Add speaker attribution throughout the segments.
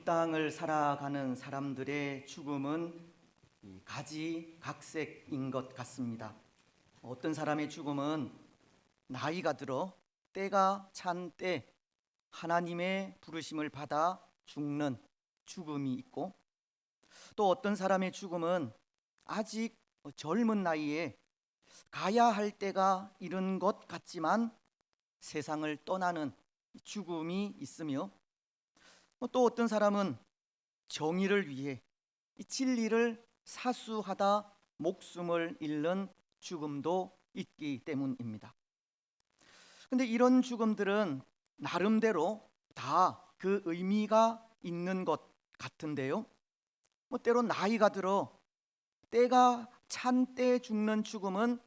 Speaker 1: 땅을 살아가는 사람들의 죽음은 가지각색인 것 같습니다. 어떤 사람의 죽음은 나이가 들어 때가 찬 때 하나님의 부르심을 받아 죽는 죽음이 있고, 또 어떤 사람의 죽음은 아직 젊은 나이에 가야 할 때가 이른 것 같지만 세상을 떠나는 죽음이 있으며, 또 어떤 사람은 정의를 위해 이 진리를 사수하다 목숨을 잃는 죽음도 있기 때문입니다. 근데 이런 죽음들은 나름대로 다 그 의미가 있는 것 같은데요. 때로 나이가 들어 때가 찬 때 죽는 죽음은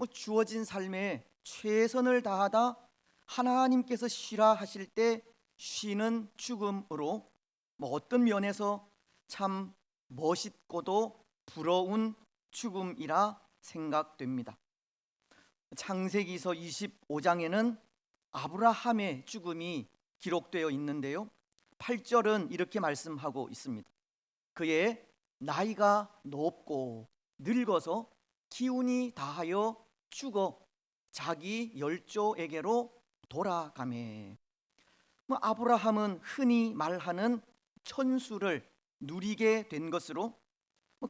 Speaker 1: 주어진 삶에 최선을 다하다 하나님께서 쉬라 하실 때 쉬는 죽음으로 어떤 면에서 참 멋있고도 부러운 죽음이라 생각됩니다. 창세기서 25장에는 아브라함의 죽음이 기록되어 있는데요, 8절은 이렇게 말씀하고 있습니다. 그의 나이가 높고 늙어서 기운이 다하여 죽어 자기 열조에게로 돌아가매. 아브라함은 흔히 말하는 천수를 누리게 된 것으로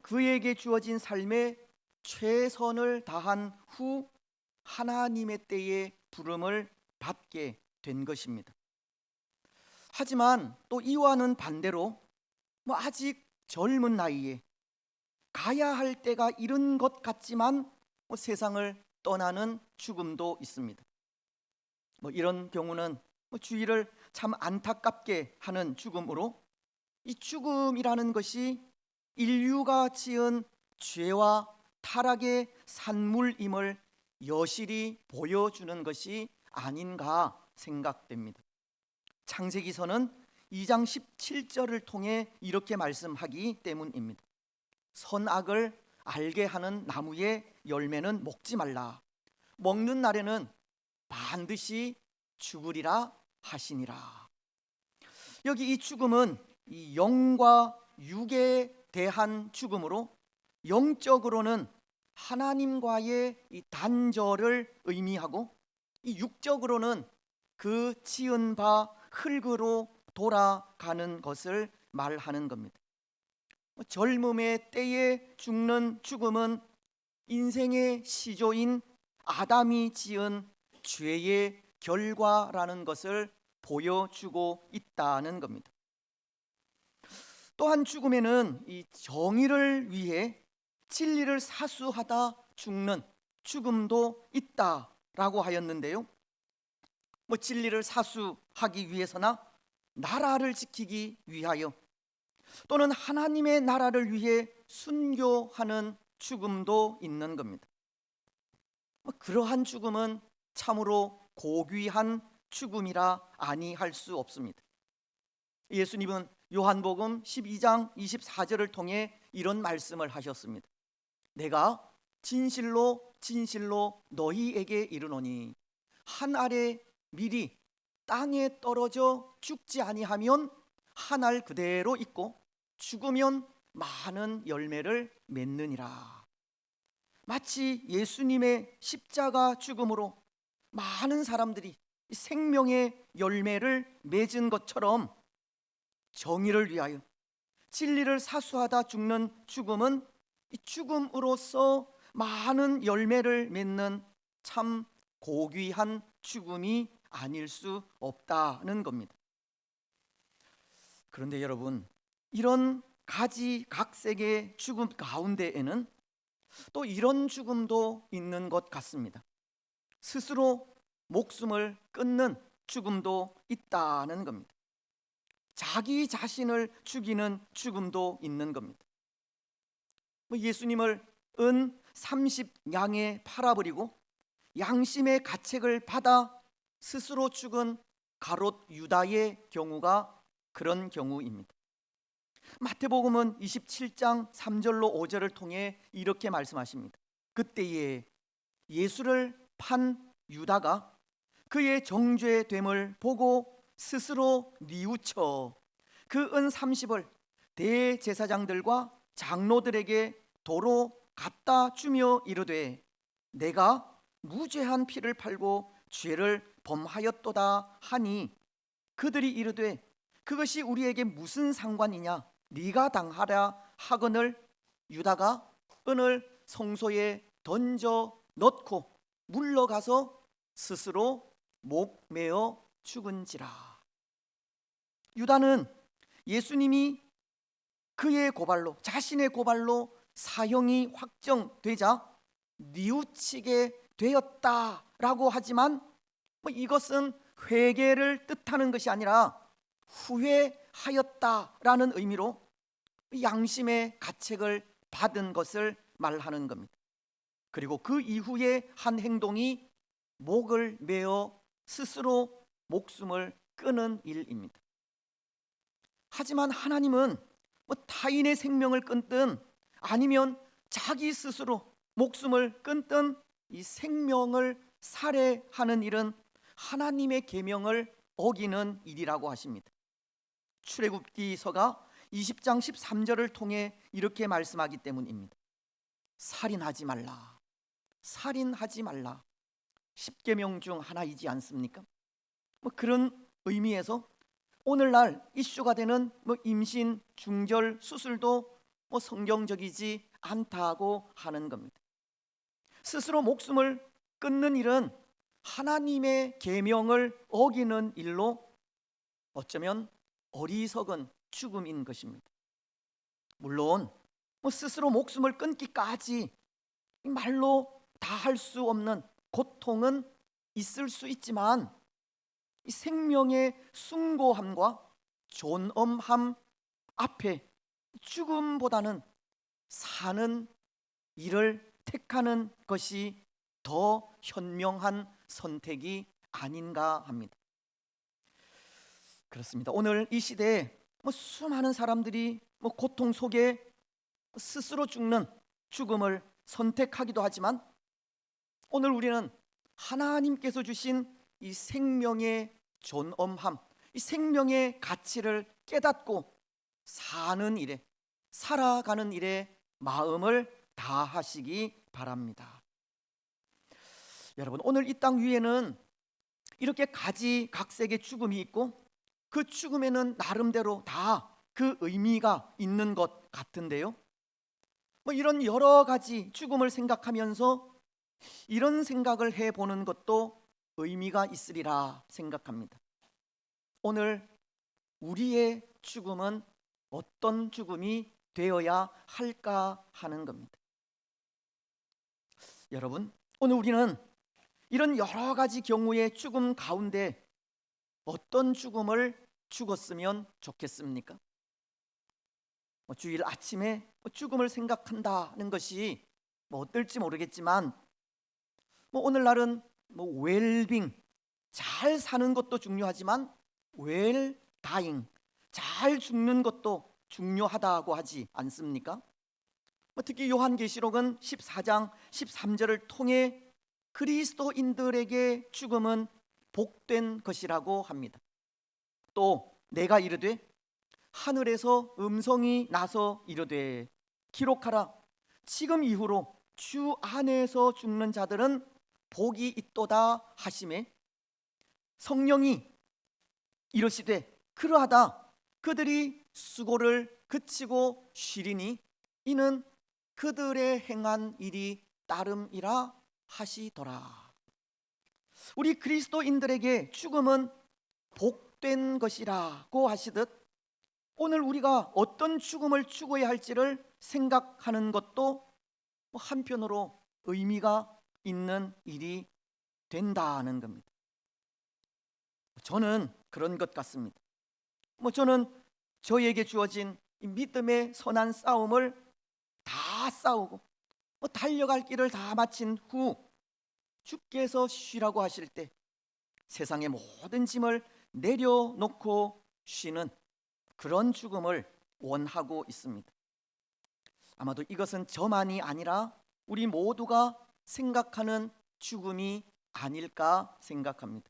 Speaker 1: 그에게 주어진 삶에 최선을 다한 후 하나님의 때에 부름을 받게 된 것입니다. 하지만 또 이와는 반대로 아직 젊은 나이에 가야 할 때가 이른 것 같지만 세상을 떠나는 죽음도 있습니다. 이런 경우는 주위를 참 안타깝게 하는 죽음으로, 이 죽음이라는 것이 인류가 지은 죄와 타락의 산물임을 여실히 보여주는 것이 아닌가 생각됩니다. 창세기서는 2장 17절을 통해 이렇게 말씀하기 때문입니다. 선악을 알게 하는 나무의 열매는 먹지 말라. 먹는 날에는 반드시 죽으리라 하시니라. 여기 이 죽음은 이 영과 육에 대한 죽음으로, 영적으로는 하나님과의 이 단절을 의미하고, 이 육적으로는 그 지은 바 흙으로 돌아가는 것을 말하는 겁니다. 젊음의 때에 죽는 죽음은 인생의 시조인 아담이 지은 죄의 결과라는 것을 보여주고 있다는 겁니다. 또한 죽음에는 이 정의를 위해 진리를 사수하다 죽는 죽음도 있다라고 하였는데요, 진리를 사수하기 위해서나 나라를 지키기 위하여 또는 하나님의 나라를 위해 순교하는 죽음도 있는 겁니다. 그러한 죽음은 참으로 고귀한 죽음이라 아니할 수 없습니다. 예수님은 요한복음 12장 24절을 통해 이런 말씀을 하셨습니다. 내가 진실로 진실로 너희에게 이르노니 한 알의 밀이 땅에 떨어져 죽지 아니하면 한 알 그대로 있고 죽으면 많은 열매를 맺느니라. 마치 예수님의 십자가 죽음으로 많은 사람들이 생명의 열매를 맺은 것처럼 정의를 위하여 진리를 사수하다 죽는 죽음은 이 죽음으로써 많은 열매를 맺는 참 고귀한 죽음이 아닐 수 없다는 겁니다. 그런데 여러분, 이런 가지각색의 죽음 가운데에는 또 이런 죽음도 있는 것 같습니다. 스스로 목숨을 끊는 죽음도 있다는 겁니다. 자기 자신을 죽이는 죽음도 있는 겁니다. 예수님을 은 30냥에 팔아버리고 양심의 가책을 받아 스스로 죽은 가롯 유다의 경우가 그런 경우입니다. 마태복음은 27장 3절로 5절을 통해 이렇게 말씀하십니다. 그때에 예수를 판 유다가 그의 정죄됨을 보고 스스로 뉘우쳐 그 은 30을 대제사장들과 장로들에게 도로 갖다 주며 이르되 내가 무죄한 피를 팔고 죄를 범하였도다 하니 그들이 이르되 그것이 우리에게 무슨 상관이냐 네가 당하라 하거늘 유다가 은을 성소에 던져 넣고 물러가서 스스로 목 메어 죽은지라. 유다는 예수님이 그의 고발로, 자신의 고발로 사형이 확정되자 뉘우치게 되었다라고 하지만 이것은 회개를 뜻하는 것이 아니라 후회하였다라는 의미로 양심의 가책을 받은 것을 말하는 겁니다. 그리고 그 이후에 한 행동이 목을 메어 스스로 목숨을 끊은 일입니다. 하지만 하나님은 타인의 생명을 끊든 아니면 자기 스스로 목숨을 끊든 이 생명을 살해하는 일은 하나님의 계명을 어기는 일이라고 하십니다. 출애굽기서가 20장 13절을 통해 이렇게 말씀하기 때문입니다. 살인하지 말라. 살인하지 말라. 10계명 중 하나이지 않습니까? 그런 의미에서 오늘날 이슈가 되는 임신, 중절, 수술도 성경적이지 않다고 하는 겁니다. 스스로 목숨을 끊는 일은 하나님의 계명을 어기는 일로 어쩌면 어리석은 죽음인 것입니다. 물론 스스로 목숨을 끊기까지 말로 다 할 수 없는 고통은 있을 수 있지만 이 생명의 숭고함과 존엄함 앞에 죽음보다는 사는 일을 택하는 것이 더 현명한 선택이 아닌가 합니다. 그렇습니다. 오늘 이 시대에 수많은 사람들이 고통 속에 스스로 죽는 죽음을 선택하기도 하지만 오늘 우리는 하나님께서 주신 이 생명의 존엄함, 이 생명의 가치를 깨닫고 사는 일에, 살아가는 일에 마음을 다하시기 바랍니다. 여러분, 오늘 이 땅 위에는 이렇게 가지각색의 죽음이 있고 그 죽음에는 나름대로 다 그 의미가 있는 것 같은데요. 이런 여러 가지 죽음을 생각하면서 이런 생각을 해보는 것도 의미가 있으리라 생각합니다. 오늘 우리의 죽음은 어떤 죽음이 되어야 할까 하는 겁니다. 여러분, 오늘 우리는 이런 여러 가지 경우의 죽음 가운데 어떤 죽음을 죽었으면 좋겠습니까? 주일 아침에 죽음을 생각한다는 것이 어떨지 모르겠지만 오늘날은 웰빙, 잘 사는 것도 중요하지만 웰 다잉, 잘 죽는 것도 중요하다고 하지 않습니까? 특히 요한계시록은 14장 13절을 통해 그리스도인들에게 죽음은 복된 것이라고 합니다. 또 내가 이르되 하늘에서 음성이 나서 이르되 기록하라 지금 이후로 주 안에서 죽는 자들은 복이 있도다 하시매 성령이 이르시되 그러하다 그들이 수고를 그치고 쉬리니 이는 그들의 행한 일이 따름이라 하시더라. 우리 그리스도인들에게 죽음은 복된 것이라고 하시듯 오늘 우리가 어떤 죽음을 추구해야 할지를 생각하는 것도 한편으로 의미가 있는 일이 된다는 겁니다. 저는 그런 것 같습니다. 저는 저에게 주어진 이 믿음의 선한 싸움을 다 싸우고 달려갈 길을 다 마친 후 주께서 쉬라고 하실 때 세상의 모든 짐을 내려놓고 쉬는 그런 죽음을 원하고 있습니다. 아마도 이것은 저만이 아니라 우리 모두가 생각하는 죽음이 아닐까 생각합니다.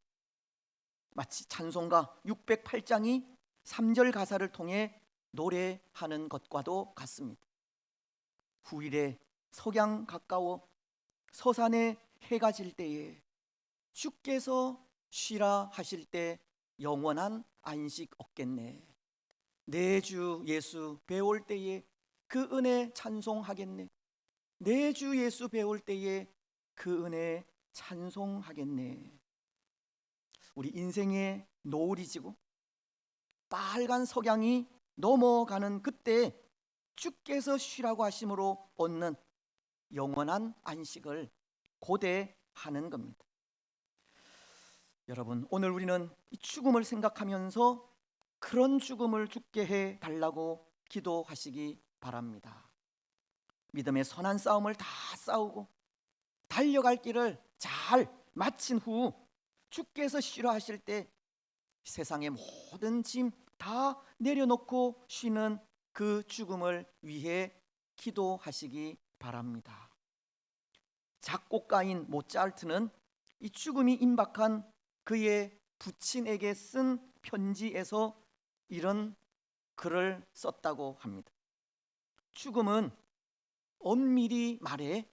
Speaker 1: 마치 찬송가 608장이 3절 가사를 통해 노래하는 것과도 같습니다. 후일에 석양 가까워 서산에 해가 질 때에 주께서 쉬라 하실 때 영원한 안식 얻겠네. 내 주 예수 배울 때에 그 은혜 찬송하겠네. 내 주 예수 배울 때에 그 은혜 찬송하겠네. 우리 인생의 노을이 지고 빨간 석양이 넘어가는 그때 주께서 쉬라고 하심으로 얻는 영원한 안식을 고대하는 겁니다. 여러분, 오늘 우리는 이 죽음을 생각하면서 그런 죽음을 죽게 해 달라고 기도하시기 바랍니다. 믿음의 선한 싸움을 다 싸우고 달려갈 길을 잘 마친 후 주께서 쉬라 하실 때 세상의 모든 짐 다 내려놓고 쉬는 그 죽음을 위해 기도하시기 바랍니다. 작곡가인 모차르트는 이 죽음이 임박한 그의 부친에게 쓴 편지에서 이런 글을 썼다고 합니다. 죽음은 엄밀히 말해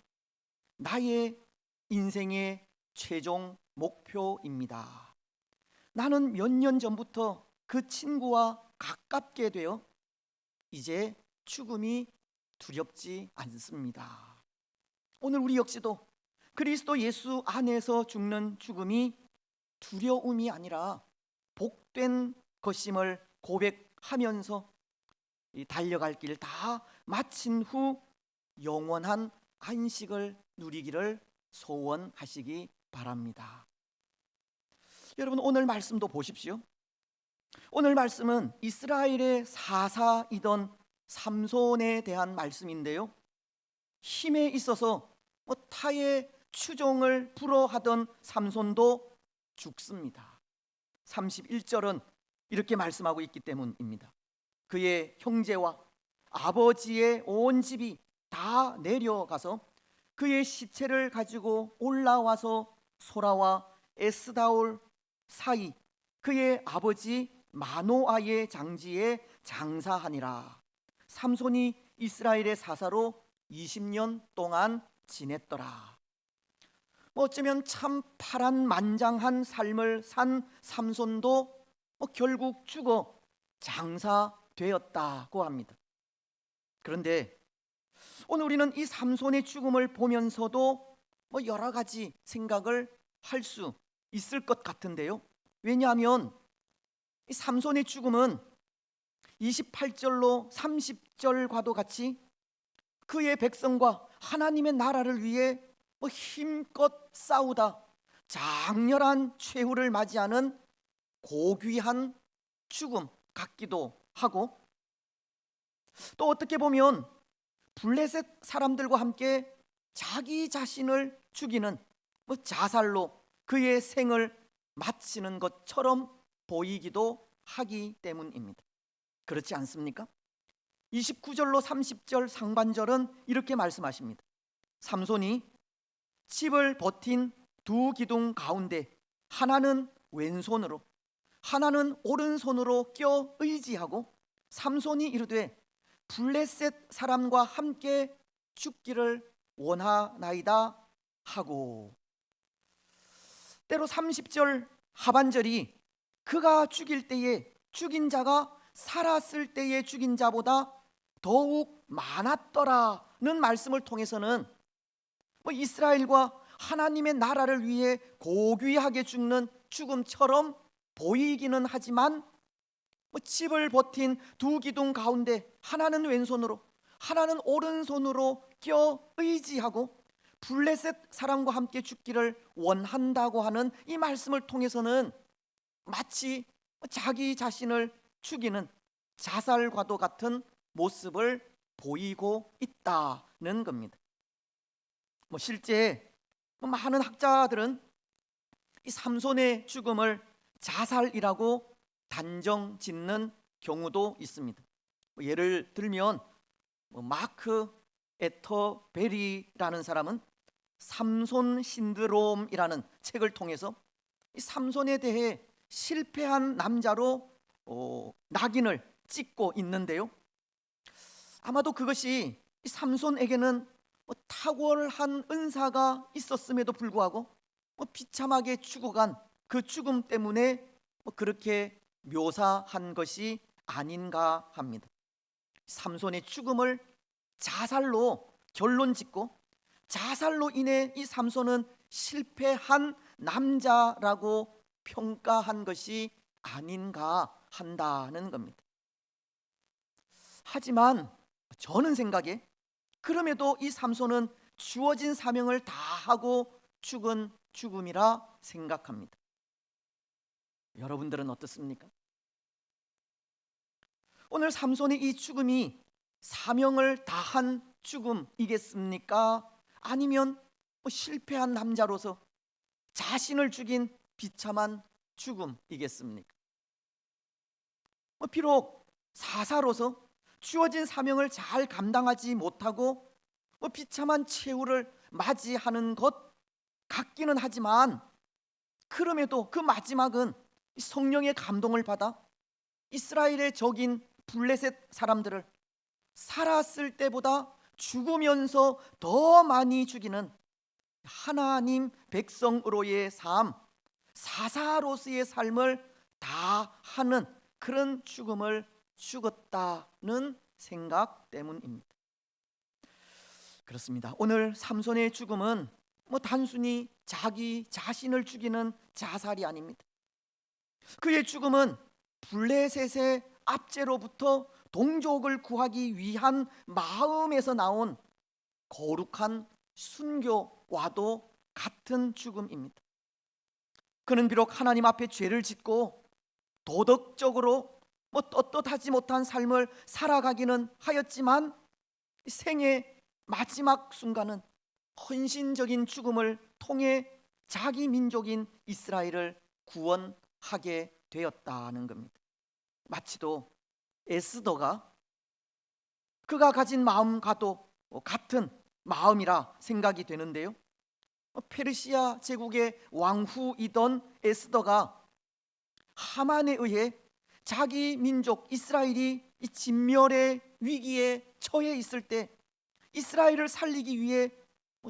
Speaker 1: 나의 인생의 최종 목표입니다. 나는 몇 년 전부터 그 친구와 가깝게 되어 이제 죽음이 두렵지 않습니다. 오늘 우리 역시도 그리스도 예수 안에서 죽는 죽음이 두려움이 아니라 복된 것임을 고백하면서 이 달려갈 길 다 마친 후 영원한 안식을 누리기를 소원하시기 바랍니다. 여러분, 오늘 말씀도 보십시오. 오늘 말씀은 이스라엘의 사사이던 삼손에 대한 말씀인데요, 힘에 있어서 타의 추종을 불허하던 삼손도 죽습니다. 31절은 이렇게 말씀하고 있기 때문입니다. 그의 형제와 아버지의 온 집이 다 내려가서 그의 시체를 가지고 올라와서 소라와 에스다올 사이 그의 아버지 마노아의 장지에 장사하니라. 삼손이 이스라엘의 사사로 20년 동안 지냈더라. 어쩌면 참 파란만장한 삶을 산 삼손도 결국 죽어 장사되었다고 합니다. 그런데 오늘 우리는 이 삼손의 죽음을 보면서도 여러 가지 생각을 할 수 있을 것 같은데요, 왜냐하면 이 삼손의 죽음은 28절로 30절과도 같이 그의 백성과 하나님의 나라를 위해 힘껏 싸우다 장렬한 최후를 맞이하는 고귀한 죽음 같기도 하고, 또 어떻게 보면 블레셋 사람들과 함께 자기 자신을 죽이는 자살로 그의 생을 마치는 것처럼 보이기도 하기 때문입니다. 그렇지 않습니까? 29절로 30절 상반절은 이렇게 말씀하십니다. 삼손이 집을 버틴 두 기둥 가운데 하나는 왼손으로 하나는 오른손으로 껴 의지하고 삼손이 이르되 블레셋 사람과 함께 죽기를 원하나이다 하고, 때로 30절 하반절이 그가 죽일 때에 죽인 자가 살았을 때에 죽인 자보다 더욱 많았더라는 말씀을 통해서는 이스라엘과 하나님의 나라를 위해 고귀하게 죽는 죽음처럼 보이기는 하지만 집을 버틴 두 기둥 가운데 하나는 왼손으로 하나는 오른손으로 껴 의지하고 블레셋 사람과 함께 죽기를 원한다고 하는 이 말씀을 통해서는 마치 자기 자신을 죽이는 자살과도 같은 모습을 보이고 있다는 겁니다. 실제 많은 학자들은 이 삼손의 죽음을 자살이라고 단정 짓는 경우도 있습니다. 예를 들면 마크 에터베리라는 사람은 삼손 신드롬이라는 책을 통해서 이 삼손에 대해 실패한 남자로 낙인을 찍고 있는데요. 아마도 그것이 이 삼손에게는 탁월한 은사가 있었음에도 불구하고 비참하게 죽어간 그 죽음 때문에 그렇게 묘사한 것이 아닌가 합니다. 삼손의 죽음을 자살로 결론 짓고 자살로 인해 이 삼손은 실패한 남자라고 평가한 것이 아닌가 한다는 겁니다. 하지만 저는 생각에 그럼에도 이 삼손은 주어진 사명을 다하고 죽은 죽음이라 생각합니다. 여러분들은 어떻습니까? 오늘 삼손의 이 죽음이 사명을 다한 죽음이겠습니까? 아니면 실패한 남자로서 자신을 죽인 비참한 죽음이겠습니까? 비록 사사로서 주어진 사명을 잘 감당하지 못하고 비참한 최후를 맞이하는 것 같기는 하지만, 그럼에도 그 마지막은 성령의 감동을 받아 이스라엘의 적인 블레셋 사람들을 살았을 때보다 죽으면서 더 많이 죽이는 하나님 백성으로의 삶, 사사로서의 삶을 다하는 그런 죽음을 죽었다는 생각 때문입니다. 그렇습니다. 오늘 삼손의 죽음은 단순히 자기 자신을 죽이는 자살이 아닙니다. 그의 죽음은 블레셋의 압제로부터 동족을 구하기 위한 마음에서 나온 거룩한 순교와도 같은 죽음입니다. 그는 비록 하나님 앞에 죄를 짓고 도덕적으로 떳떳하지 못한 삶을 살아가기는 하였지만, 생의 마지막 순간은 헌신적인 죽음을 통해 자기 민족인 이스라엘을 구원하게 되었다는 겁니다. 마치도 에스더가 그가 가진 마음과도 같은 마음이라 생각이 되는데요. 페르시아 제국의 왕후이던 에스더가 하만에 의해 자기 민족 이스라엘이 이 진멸의 위기에 처해 있을 때 이스라엘을 살리기 위해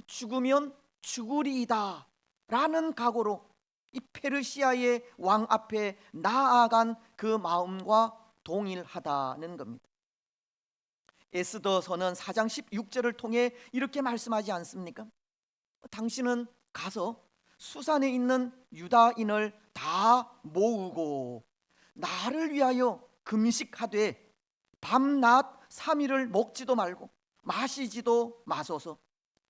Speaker 1: 죽으면 죽으리이다 라는 각오로 이 페르시아의 왕 앞에 나아간 그 마음과 동일하다는 겁니다. 에스더서는 4장 16절을 통해 이렇게 말씀하지 않습니까? 당신은 가서 수산에 있는 유다인을 다 모으고 나를 위하여 금식하되 밤낮 3일을 먹지도 말고 마시지도 마소서.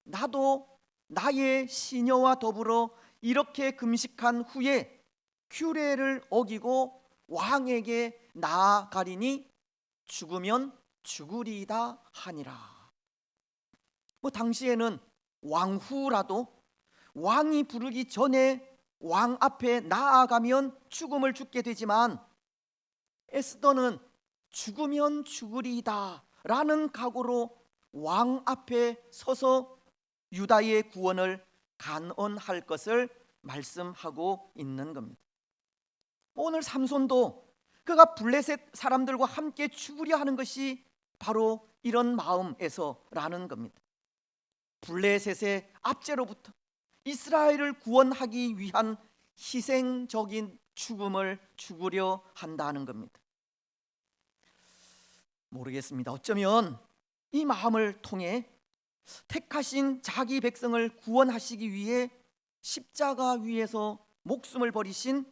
Speaker 1: 나도 나의 시녀와 더불어 이렇게 금식한 후에 규례를 어기고 왕에게 나아가리니 죽으면 죽으리이다 하니라. 당시에는 왕후라도 왕이 부르기 전에 왕 앞에 나아가면 죽음을 죽게 되지만, 에스더는 죽으면 죽으리이다 라는 각오로 왕 앞에 서서 유다의 구원을 간언할 것을 말씀하고 있는 겁니다. 오늘 삼손도 그가 블레셋 사람들과 함께 죽으려 하는 것이 바로 이런 마음에서라는 겁니다. 블레셋의 압제로부터 이스라엘을 구원하기 위한 희생적인 죽음을 죽으려 한다는 겁니다. 모르겠습니다. 어쩌면 이 마음을 통해 택하신 자기 백성을 구원하시기 위해 십자가 위에서 목숨을 버리신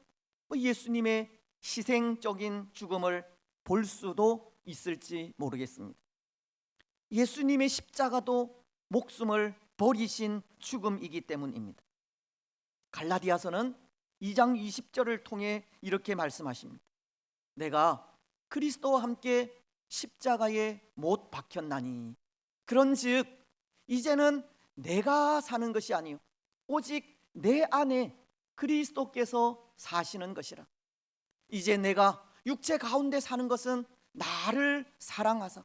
Speaker 1: 예수님의 희생적인 죽음을 볼 수도 있을지 모르겠습니다. 예수님의 십자가도 목숨을 버리신 죽음이기 때문입니다. 갈라디아서는 2장 20절을 통해 이렇게 말씀하십니다. 내가 그리스도와 함께 십자가에 못 박혔나니 그런즉 이제는 내가 사는 것이 아니요 오직 내 안에 그리스도께서 사시는 것이라. 이제 내가 육체 가운데 사는 것은 나를 사랑하사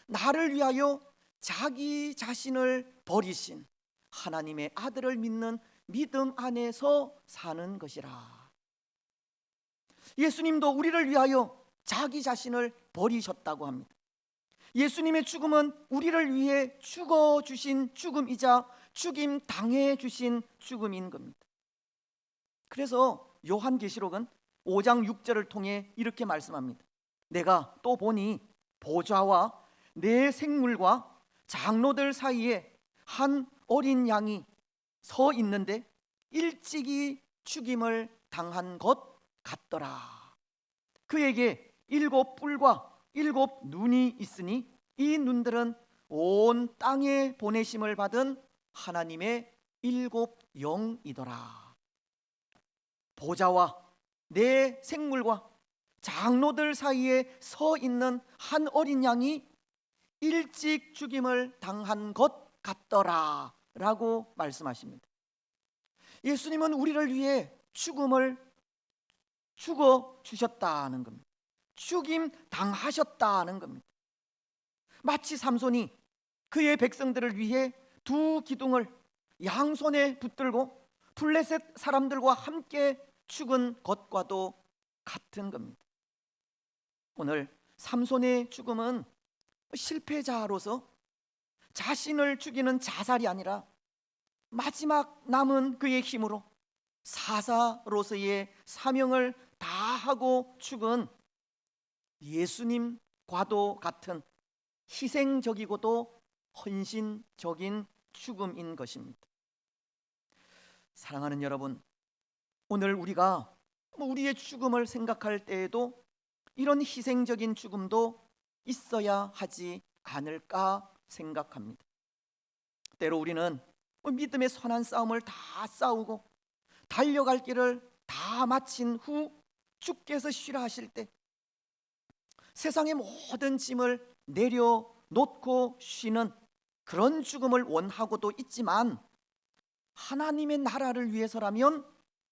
Speaker 1: 나를 위하여 자기 자신을 버리신 하나님의 아들을 믿는 믿음 안에서 사는 것이라. 예수님도 우리를 위하여 자기 자신을 버리셨다고 합니다. 예수님의 죽음은 우리를 위해 죽어주신 죽음이자 죽임 당해 주신 죽음인 겁니다. 그래서 요한계시록은 5장 6절을 통해 이렇게 말씀합니다. 내가 또 보니 보좌와 내 생물과 장로들 사이에 한 어린 양이 서 있는데 일찍이 죽임을 당한 것 같더라. 그에게 7뿔과 7눈이 있으니 이 눈들은 온 땅에 보내심을 받은 하나님의 7영이더라. 보좌와 내 생물과 장로들 사이에 서 있는 한 어린 양이 일찍 죽임을 당한 것 같더라 라고 말씀하십니다. 예수님은 우리를 위해 죽음을 죽어 주셨다는 겁니다. 죽임 당하셨다는 겁니다. 마치 삼손이 그의 백성들을 위해 두 기둥을 양손에 붙들고 블레셋 사람들과 함께 죽은 것과도 같은 겁니다. 오늘 삼손의 죽음은 실패자로서 자신을 죽이는 자살이 아니라 마지막 남은 그의 힘으로 사사로서의 사명을 다하고 죽은 예수님과도 같은 희생적이고도 헌신적인 죽음인 것입니다. 사랑하는 여러분, 오늘 우리가 우리의 죽음을 생각할 때에도 이런 희생적인 죽음도 있어야 하지 않을까 생각합니다. 때로 우리는 믿음의 선한 싸움을 다 싸우고 달려갈 길을 다 마친 후 주께서 쉬라 하실 때 세상의 모든 짐을 내려놓고 쉬는 그런 죽음을 원하고도 있지만, 하나님의 나라를 위해서라면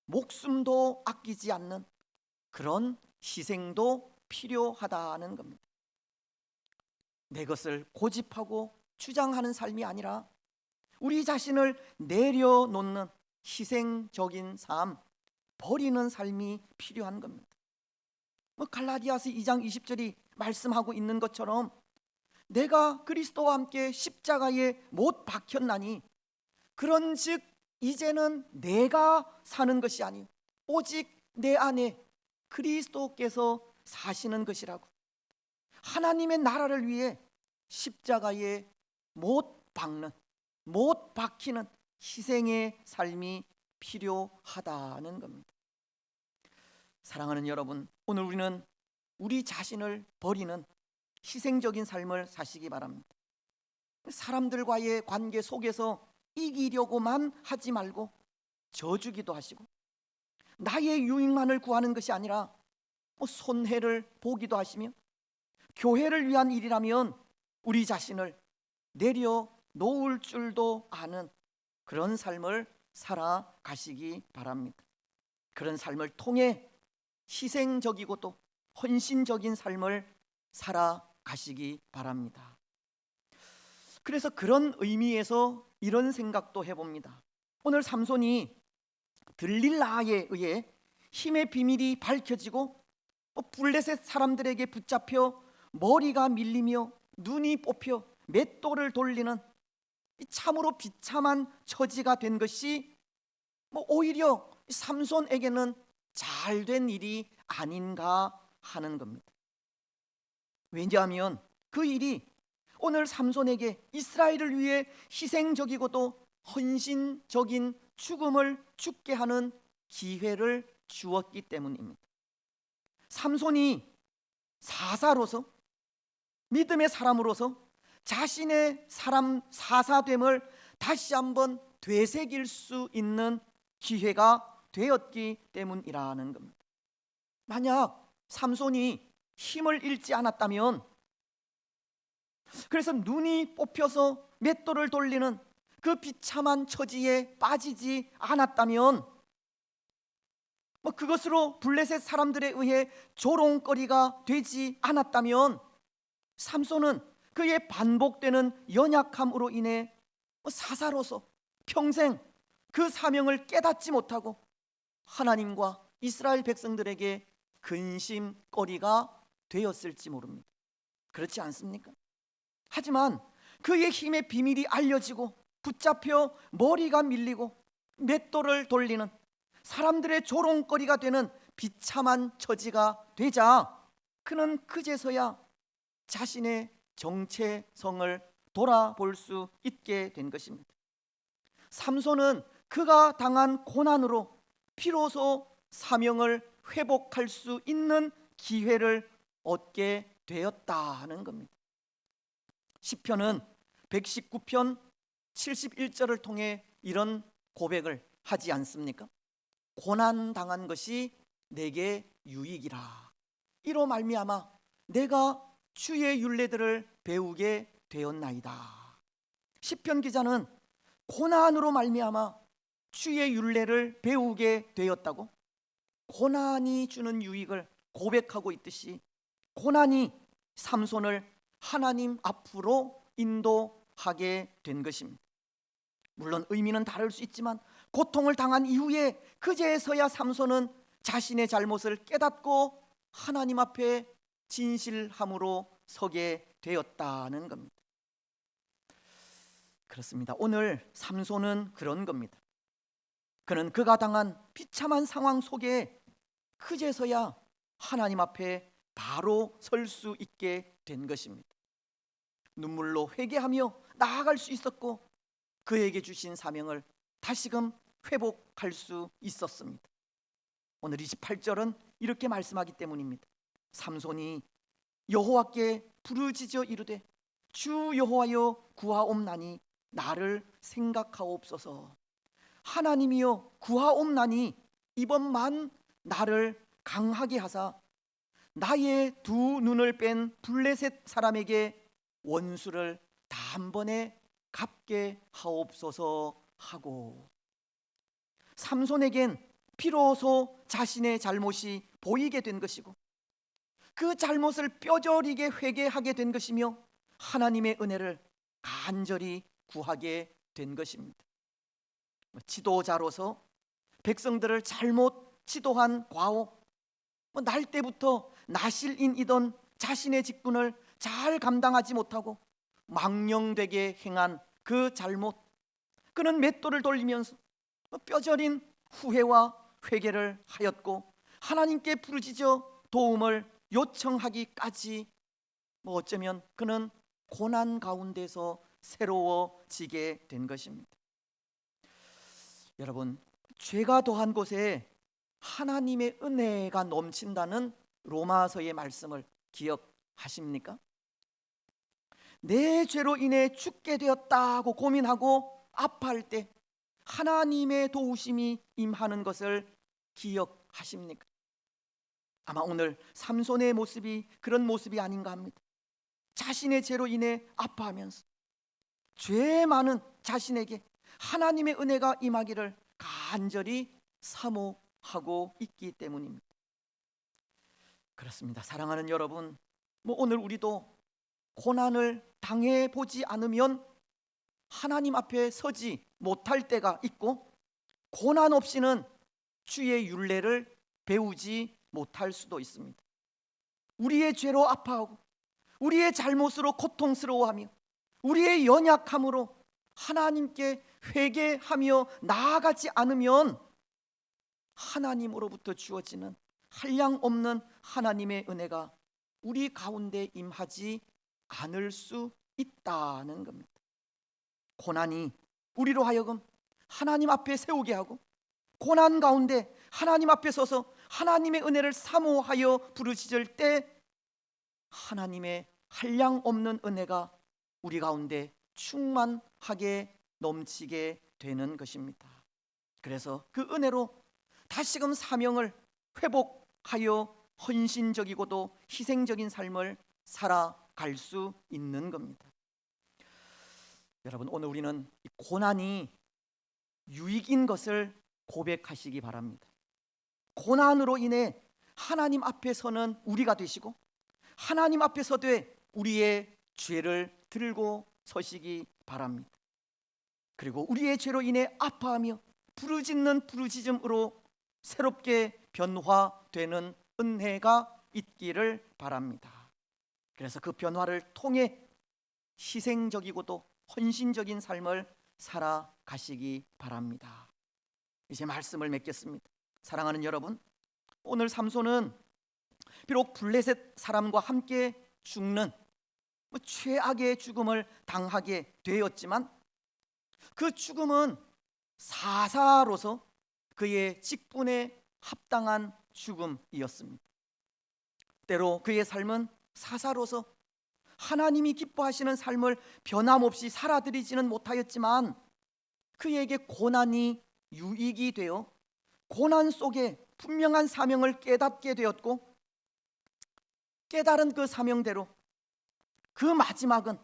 Speaker 1: 목숨도 아끼지 않는 그런 희생도 필요하다는 겁니다. 내 것을 고집하고 주장하는 삶이 아니라 우리 자신을 내려놓는 희생적인 삶, 버리는 삶이 필요한 겁니다. 갈라디아서 2장 20절이 말씀하고 있는 것처럼 내가 그리스도와 함께 십자가에 못 박혔나니 그런즉 이제는 내가 사는 것이 아니요 오직 내 안에 그리스도께서 사시는 것이라고. 하나님의 나라를 위해 십자가에 못 박는, 못 박히는 희생의 삶이 필요하다는 겁니다. 사랑하는 여러분, 오늘 우리는 우리 자신을 버리는 희생적인 삶을 사시기 바랍니다. 사람들과의 관계 속에서 이기려고만 하지 말고 져주기도 하시고, 나의 유익만을 구하는 것이 아니라 손해를 보기도 하시며, 교회를 위한 일이라면 우리 자신을 내려놓을 줄도 아는 그런 삶을 살아가시기 바랍니다. 그런 삶을 통해 희생적이고도 헌신적인 삶을 살아가시기 바랍니다. 그래서 그런 의미에서 이런 생각도 해봅니다. 오늘 삼손이 들릴라에 의해 힘의 비밀이 밝혀지고 블레셋 사람들에게 붙잡혀 머리가 밀리며 눈이 뽑혀 맷돌을 돌리는 참으로 비참한 처지가 된 것이 오히려 삼손에게는 잘된 일이 아닌가 하는 겁니다. 왜냐하면 그 일이 오늘 삼손에게 이스라엘을 위해 희생적이고도 헌신적인 죽음을 죽게 하는 기회를 주었기 때문입니다. 삼손이 사사로서, 믿음의 사람으로서 자신의 사람 사사됨을 다시 한번 되새길 수 있는 기회가 되었기 때문이라는 겁니다. 만약 삼손이 힘을 잃지 않았다면, 그래서 눈이 뽑혀서 맷돌을 돌리는 그 비참한 처지에 빠지지 않았다면, 그것으로 블레셋 사람들에 의해 조롱거리가 되지 않았다면, 삼손은 그의 반복되는 연약함으로 인해 사사로서 평생 그 사명을 깨닫지 못하고 하나님과 이스라엘 백성들에게 근심거리가 되었을지 모릅니다. 그렇지 않습니까? 하지만 그의 힘의 비밀이 알려지고 붙잡혀 머리가 밀리고 맷돌을 돌리는 사람들의 조롱거리가 되는 비참한 처지가 되자 그는 그제서야 자신의 정체성을 돌아볼 수 있게 된 것입니다. 삼손은 그가 당한 고난으로 비로소 사명을 회복할 수 있는 기회를 얻게 되었다는 겁니다. 시편은 119편 71절을 통해 이런 고백을 하지 않습니까? 고난 당한 것이 내게 유익이라. 이로 말미암아 내가 주의 율례들을 배우게 되었나이다. 시편 기자는 고난으로 말미암아 주의 율례를 배우게 되었다고 고난이 주는 유익을 고백하고 있듯이 고난이 삼손을 하나님 앞으로 인도하게 된 것입니다. 물론 의미는 다를 수 있지만 고통을 당한 이후에 그제서야 삼손은 자신의 잘못을 깨닫고 하나님 앞에 진실함으로 서게 되었다는 겁니다. 그렇습니다. 오늘 삼손은 그런 겁니다. 그는 그가 당한 비참한 상황 속에 그제서야 하나님 앞에 바로 설 수 있게 된 것입니다. 눈물로 회개하며 나아갈 수 있었고 그에게 주신 사명을 다시금 회복할 수 있었습니다. 오늘 28절은 이렇게 말씀하기 때문입니다. 삼손이 여호와께 부르짖어 이르되 주 여호와여 구하옵나니 나를 생각하옵소서. 하나님이여 구하옵나니 이번만 나를 강하게 하사 나의 두 눈을 뺀 블레셋 사람에게 원수를 단번에 갚게 하옵소서 하고, 삼손에겐 비로소 자신의 잘못이 보이게 된 것이고 그 잘못을 뼈저리게 회개하게 된 것이며 하나님의 은혜를 간절히 구하게 된 것입니다. 지도자로서 백성들을 잘못 지도한 과오, 날 때부터 나실인이던 자신의 직분을 잘 감당하지 못하고 망령되게 행한 그 잘못, 그는 맷돌을 돌리면서 뼈저린 후회와 회개를 하였고 하나님께 부르짖어 도움을 요청하기까지 어쩌면 그는 고난 가운데서 새로워지게 된 것입니다. 여러분, 죄가 더한 곳에 하나님의 은혜가 넘친다는 로마서의 말씀을 기억하십니까? 내 죄로 인해 죽게 되었다고 고민하고 아파할 때 하나님의 도우심이 임하는 것을 기억하십니까? 아마 오늘 삼손의 모습이 그런 모습이 아닌가 합니다. 자신의 죄로 인해 아파하면서 죄 많은 자신에게 하나님의 은혜가 임하기를 간절히 사모하고 있기 때문입니다. 그렇습니다. 사랑하는 여러분, 오늘 우리도 고난을 당해보지 않으면 하나님 앞에 서지 못할 때가 있고 고난 없이는 주의 율례를 배우지 못할 수도 있습니다. 우리의 죄로 아파하고 우리의 잘못으로 고통스러워하며 우리의 연약함으로 하나님께 회개하며 나아가지 않으면 하나님으로부터 주어지는 한량없는 하나님의 은혜가 우리 가운데 임하지 않을 수 있다는 겁니다. 고난이 우리로 하여금 하나님 앞에 세우게 하고 고난 가운데 하나님 앞에 서서 하나님의 은혜를 사모하여 부르짖을 때 하나님의 한량없는 은혜가 우리 가운데 충만하게 넘치게 되는 것입니다. 그래서 그 은혜로 다시금 사명을 회복하여 헌신적이고도 희생적인 삶을 살아갈 수 있는 겁니다. 여러분, 오늘 우리는 고난이 유익인 것을 고백하시기 바랍니다. 고난으로 인해 하나님 앞에 서는 우리가 되시고 하나님 앞에 서되 우리의 죄를 들고 서시기 바랍니다. 그리고 우리의 죄로 인해 아파하며 부르짖는 부르짖음으로 새롭게 변화되는 은혜가 있기를 바랍니다. 그래서 그 변화를 통해 희생적이고도 헌신적인 삶을 살아가시기 바랍니다. 이제 말씀을 맺겠습니다. 사랑하는 여러분, 오늘 삼손은 비록 블레셋 사람과 함께 죽는 최악의 죽음을 당하게 되었지만 그 죽음은 사사로서 그의 직분에 합당한 죽음이었습니다. 때로 그의 삶은 사사로서 하나님이 기뻐하시는 삶을 변함없이 살아들이지는 못하였지만 그에게 고난이 유익이 되어 고난 속에 분명한 사명을 깨닫게 되었고, 깨달은 그 사명대로 그 마지막은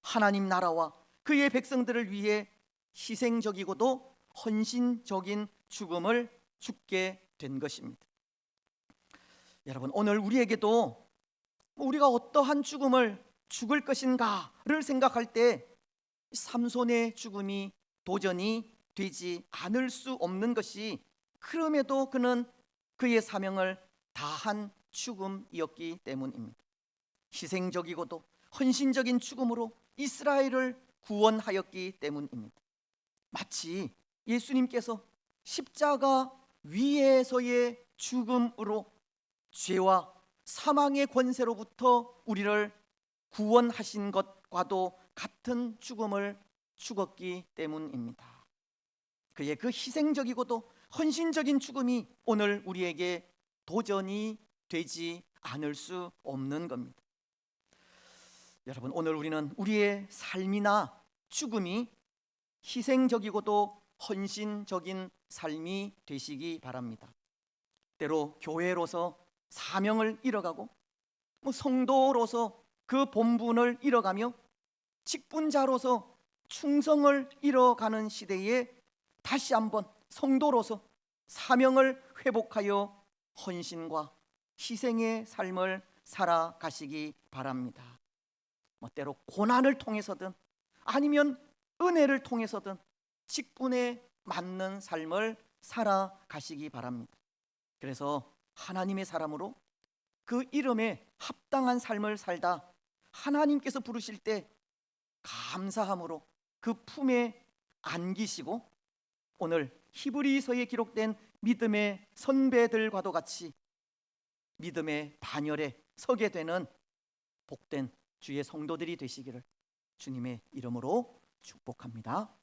Speaker 1: 하나님 나라와 그의 백성들을 위해 희생적이고도 헌신적인 죽음을 죽게 된 것입니다. 여러분, 오늘 우리에게도 우리가 어떠한 죽음을 죽을 것인가를 생각할 때 삼손의 죽음이 도전이 되지 않을 수 없는 것이, 그럼에도 그는 그의 사명을 다한 죽음이었기 때문입니다. 희생적이고도 헌신적인 죽음으로 이스라엘을 구원하였기 때문입니다. 마치 예수님께서 십자가 위에서의 죽음으로 죄와 사망의 권세로부터 우리를 구원하신 것과도 같은 죽음을 죽었기 때문입니다. 그의 그 희생적이고도 헌신적인 죽음이 오늘 우리에게 도전이 되지 않을 수 없는 겁니다. 여러분, 오늘 우리는 우리의 삶이나 죽음이 희생적이고도 헌신적인 삶이 되시기 바랍니다. 때로 교회로서 사명을 잃어가고 성도로서 그 본분을 잃어가며 직분자로서 충성을 잃어가는 시대에 다시 한번 성도로서 사명을 회복하여 헌신과 희생의 삶을 살아가시기 바랍니다. 때로 고난을 통해서든 아니면 은혜를 통해서든 직분에 맞는 삶을 살아가시기 바랍니다. 그래서 하나님의 사람으로 그 이름에 합당한 삶을 살다 하나님께서 부르실 때 감사함으로 그 품에 안기시고, 오늘 히브리서에 기록된 믿음의 선배들과도 같이 믿음의 반열에 서게 되는 복된 주의 성도들이 되시기를 주님의 이름으로 축복합니다.